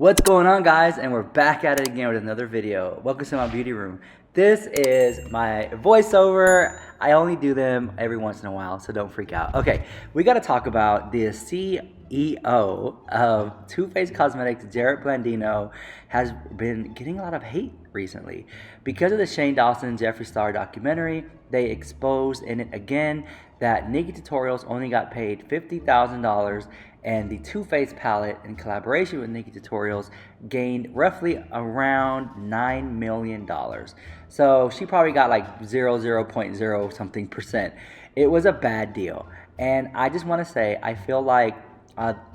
What's going on, guys? And we're back at it again with another video. Welcome to my beauty room. This is my voiceover. I only do them every once in a while, so don't freak out. Okay, we got to talk about the CEO of Too Faced Cosmetics, Jared Blandino, has been getting a lot of hate recently. Because of the Dawson Jeffree star documentary, they exposed in it again that Nikkie Tutorials only got paid $50,000, and the Too Faced palette, in collaboration with Nikkie Tutorials, gained roughly around $9 million. So she probably got like 0.0 something percent. It was a bad deal. And I just want to say, I feel like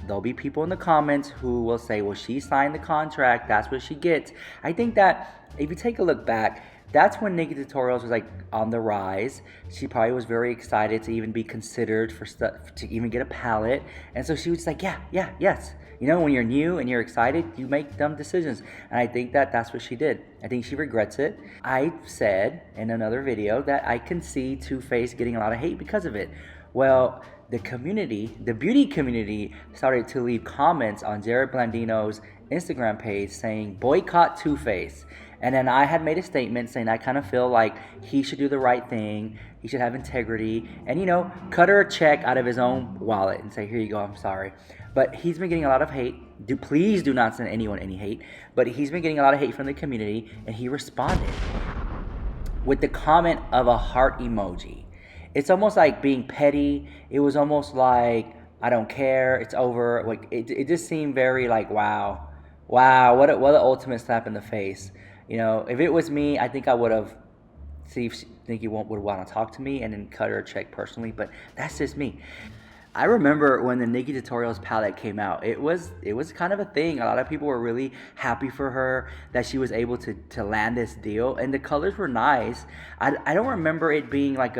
there'll be people in the comments who will say, well, she signed the contract, that's what she gets. I think that if you take a look back, that's when Nikkie Tutorials was like on the rise. She probably was very excited to even be considered for stuff, to even get a palette. And so she was like, yes. You know, when you're new and you're excited, you make dumb decisions. And I think that that's what she did. I think she regrets it. I said in another video that I can see Too Faced getting a lot of hate because of it. Well, the community, the beauty community, started to leave comments on Jared Blandino's Instagram page saying, boycott Too Faced. And then I had made a statement saying I kind of feel like he should do the right thing. He should have integrity and, you know, cut her a check out of his own wallet and say, here you go, I'm sorry. But he's been getting a lot of hate. Please do not send anyone any hate. But he's been getting a lot of hate from the community, and he responded with the comment of a heart emoji. It's almost like being petty. It was almost like, I don't care, it's over. Like it just seemed very like, wow, what an ultimate slap in the face. You know, if it was me, I think I would have see if Nikkie would want to talk to me and then cut her a check personally. But that's just me. I remember when the Nikkie Tutorials palette came out, it was kind of a thing. A lot of people were really happy for her that she was able to land this deal, and the colors were nice. I don't remember it being like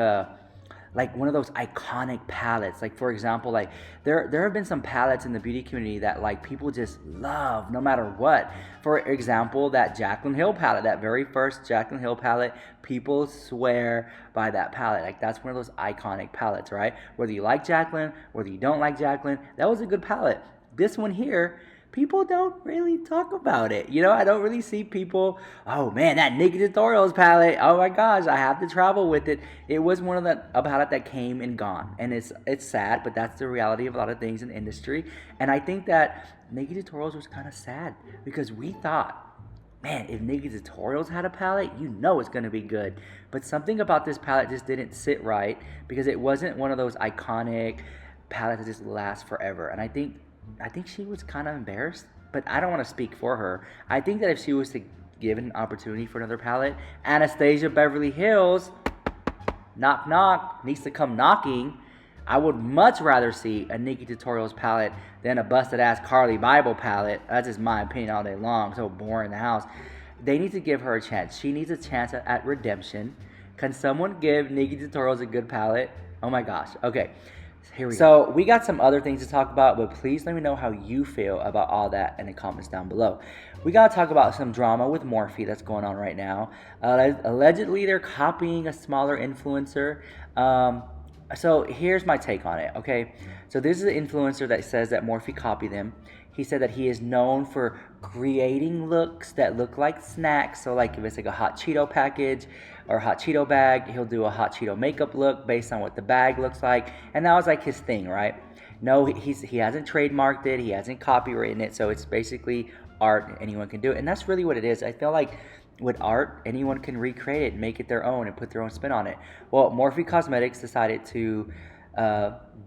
one of those iconic palettes. Like, for example, like there have been some palettes in the beauty community that like people just love no matter what. For example, that Jaclyn Hill palette, that very first Jaclyn Hill palette, people swear by that palette. Like, that's one of those iconic palettes, right? Whether you like Jaclyn, whether you don't like Jaclyn, that was a good palette. This one here, people don't really talk about it. You know, I don't really see people, oh man, that Nikkie Tutorials palette, oh my gosh, I have to travel with it. It was one of a palette that came and gone. And it's sad, but that's the reality of a lot of things in the industry. And I think that Nikkie Tutorials was kind of sad because we thought, man, if Nikkie Tutorials had a palette, you know it's going to be good. But something about this palette just didn't sit right because it wasn't one of those iconic palettes that just last forever. And I think she was kind of embarrassed, but I don't want to speak for her. I think that if she was to give an opportunity for another palette, Anastasia Beverly Hills, knock knock, needs to come knocking. I would much rather see a Nikkie Tutorials palette than a busted ass Carly Bible palette. That's just my opinion all day long. So boring in the house. They need to give her a chance. She needs a chance at redemption. Can someone give Nikkie Tutorials a good palette? Oh my gosh. Okay. Here we go. So we got some other things to talk about, but please let me know how you feel about all that in the comments down below. We got to talk about some drama with Morphe that's going on right now. Allegedly, they're copying a smaller influencer. So here's my take on it, okay? So this is an influencer that says that Morphe copied them. He said that he is known for creating looks that look like snacks. So like if it's like a hot Cheeto package or a hot Cheeto bag, he'll do a hot Cheeto makeup look based on what the bag looks like. And that was like his thing, right? No, he hasn't trademarked it. He hasn't copywritten it. So it's basically art. Anyone can do it. And that's really what it is. I feel like with art, anyone can recreate it, make it their own, and put their own spin on it. Well, Morphe Cosmetics decided to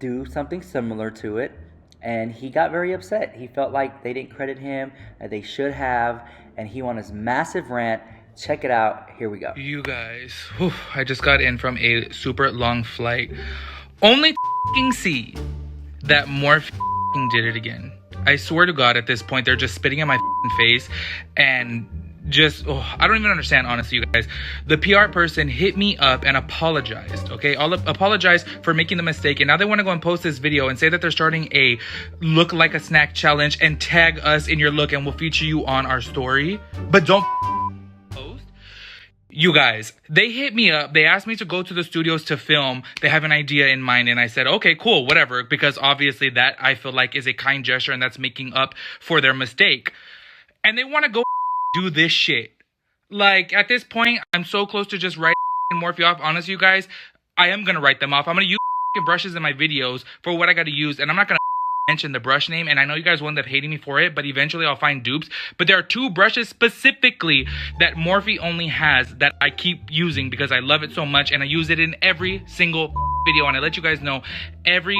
do something similar to it. And he got very upset. He felt like they didn't credit him, that they should have, and he went on his massive rant. Check it out. Here we go. You guys, I just got in from a super long flight. Only to see that Morphe did it again. I swear to God, at this point, they're just spitting in my face and just, I don't even understand, honestly, you guys. The PR person hit me up and apologized, okay? I'll apologize for making the mistake, and now they want to go and post this video and say that they're starting a look like a snack challenge and tag us in your look and we'll feature you on our story. But don't post. You guys, they hit me up. They asked me to go to the studios to film. They have an idea in mind, and I said, okay, cool, whatever, because obviously that I feel like is a kind gesture and that's making up for their mistake. and they want to go do this shit. Like, at this point, I'm so close to just writing Morphe off. Honestly, you guys, I am going to write them off. I'm going to use brushes in my videos for what I got to use, and I'm not going to mention the brush name, and I know you guys will end up hating me for it, but eventually I'll find dupes. But there are 2 brushes specifically that Morphe only has that I keep using because I love it so much, and I use it in every single video, and I let you guys know every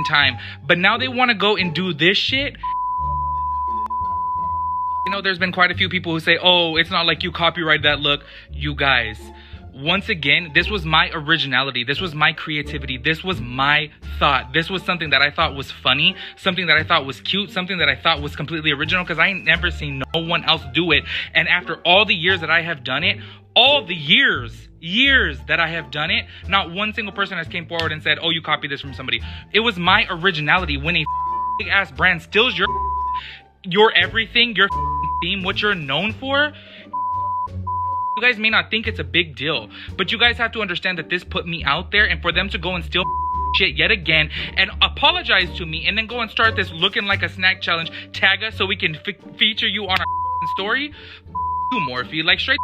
time. But now they want to go and do this shit. You know, there's been quite a few people who say, oh, it's not like you copyrighted that look. You guys, once again, this was my originality. This was my creativity. This was my thought. This was something that I thought was funny, something that I thought was cute, something that I thought was completely original, because I ain't never seen no one else do it. And after all the years that I have done it, all the years that I have done it, not one single person has came forward and said, oh, you copied this from somebody. It was my originality. When a big ass brand steals your everything, your theme, what you're known for, you guys may not think it's a big deal, but you guys have to understand that this put me out there, and for them to go and steal shit yet again and apologize to me and then go and start this looking like a snack challenge, tag us so we can feature you on our story. You Morphe, like straight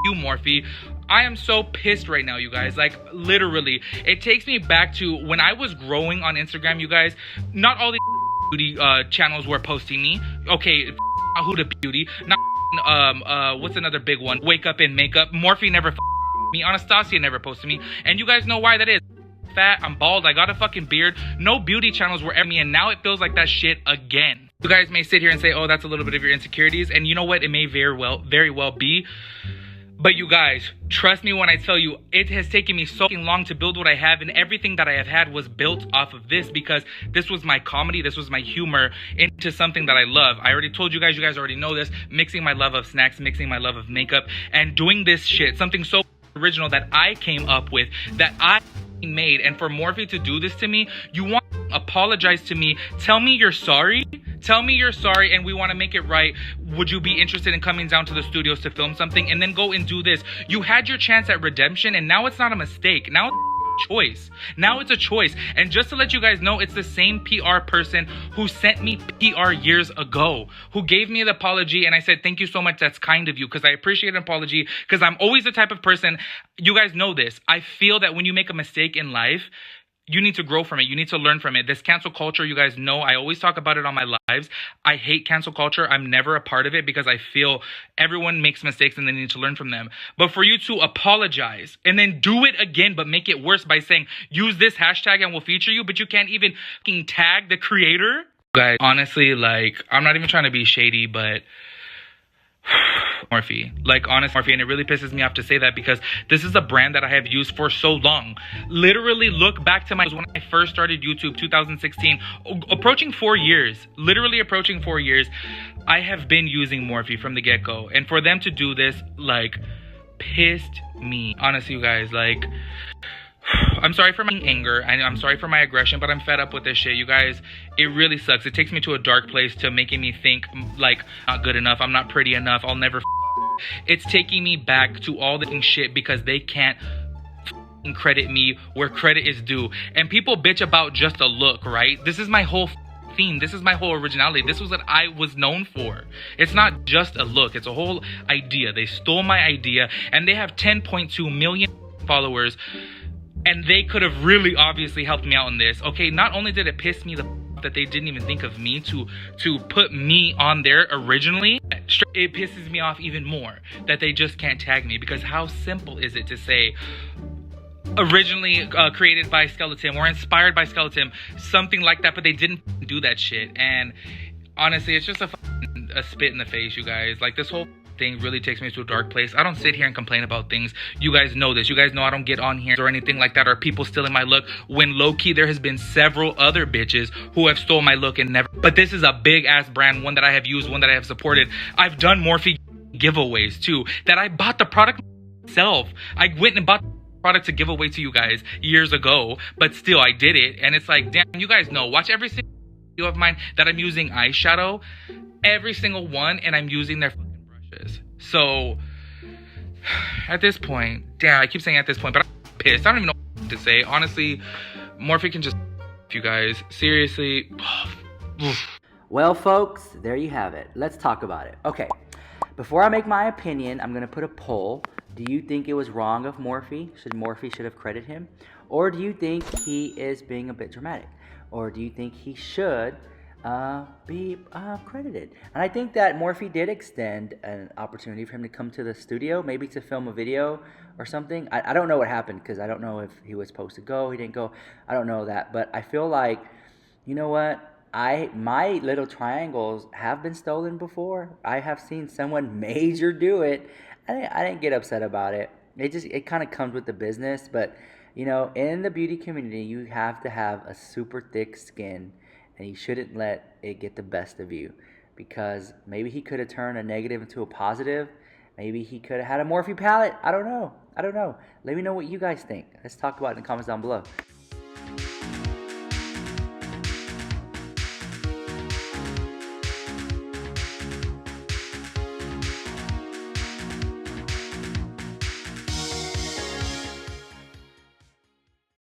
you Morphe. I am so pissed right now, you guys. Like, literally, it takes me back to when I was growing on Instagram, you guys. Not all the beauty channels were posting me. Okay, Huda Beauty, not what's another big one? Wake Up in Makeup. Morphe never me. Anastasia never posted me. And you guys know why that is. Fat, I'm bald, I got a fucking beard. No beauty channels were ever me, and now it feels like that shit again. You guys may sit here and say, oh, that's a little bit of your insecurities, and you know what? It may very well be. But you guys, trust me when I tell you, it has taken me so long to build what I have, and everything that I have had was built off of this, because this was my comedy, this was my humor into something that I love. I already told you guys already know this, mixing my love of snacks, mixing my love of makeup, and doing this shit, something so original that I came up with, that I made. And for Morphe to do this to me, you want to apologize to me, tell me you're sorry, and we want to make it right. Would you be interested in coming down to the studios to film something, and then go and do this? You had your chance at redemption, and now it's not a mistake. Now it's a choice. And just to let you guys know, it's the same PR person who sent me PR years ago, who gave me the apology, and I said, thank you so much, that's kind of you, because I appreciate an apology, because I'm always the type of person, you guys know this, I feel that when you make a mistake in life, you need to grow from it. You need to learn from it. This cancel culture, you guys know, I always talk about it on my lives. I hate cancel culture. I'm never a part of it, because I feel everyone makes mistakes and they need to learn from them. But for you to apologize and then do it again, but make it worse by saying, use this hashtag and we'll feature you, but you can't even fucking tag the creator. Guys, honestly, like, I'm not even trying to be shady, but Morphe, like, honest Morphe, and it really pisses me off to say that, because this is a brand that I have used for so long. Literally, look back to when I first started YouTube, 2016, approaching 4 years, literally approaching 4 years, I have been using Morphe from the get-go, and for them to do this, like, pissed me. Honestly, you guys, like, I'm sorry for my anger, and I'm sorry for my aggression, but I'm fed up with this shit, you guys. It really sucks. It takes me to a dark place, to making me think, like, not good enough, I'm not pretty enough, I'll never It's taking me back to all the shit, because they can't credit me where credit is due. And people bitch about just a look, right? This is my whole theme. This is my whole originality. This was what I was known for. It's not just a look. It's a whole idea. They stole my idea, and they have 10.2 million followers, and they could have really obviously helped me out in this. Okay, not only did it piss me the that they didn't even think of me to put me on there originally, it pisses me off even more that they just can't tag me, because how simple is it to say originally created by Skeleton or inspired by Skeleton, something like that, but they didn't do that shit. And honestly, it's just a spit in the face, you guys. Like, this whole thing really takes me to a dark place. I don't sit here and complain about things. You guys know this. You guys know I don't get on here or anything like that, or people stealing my look, when low-key there has been several other bitches who have stole my look and never. But this is a big ass brand, one that I have used, one that I have supported. I've done Morphe giveaways too, that I bought the product myself. I went and bought the product to give away to you guys years ago, but still I did it. And it's like, damn, you guys know, watch every single video of mine that I'm using eyeshadow, every single one, and I'm using their so at this point, damn, I keep saying at this point, but I'm pissed. I don't even know what to say. Honestly, Morphe can just, you guys, seriously. Well, folks, there you have it. Let's talk about it. Okay, before I make my opinion, I'm gonna put a poll. Do you think it was wrong of Morphe? Morphe should have credited him? Or do you think he is being a bit dramatic? Or do you think he should be credited? And I think that Morphe did extend an opportunity for him to come to the studio, maybe to film a video or something. I don't know what happened, because I don't know if he was supposed to go, he didn't go. I don't know that, but I feel like, you know what? My little triangles have been stolen before. I have seen someone major do it. I didn't get upset about it. It kind of comes with the business, but you know, in the beauty community, you have to have a super thick skin, and you shouldn't let it get the best of you, because maybe he could have turned a negative into a positive. Maybe he could have had a Morphe palette. I don't know. Let me know what you guys think. Let's talk about it in the comments down below.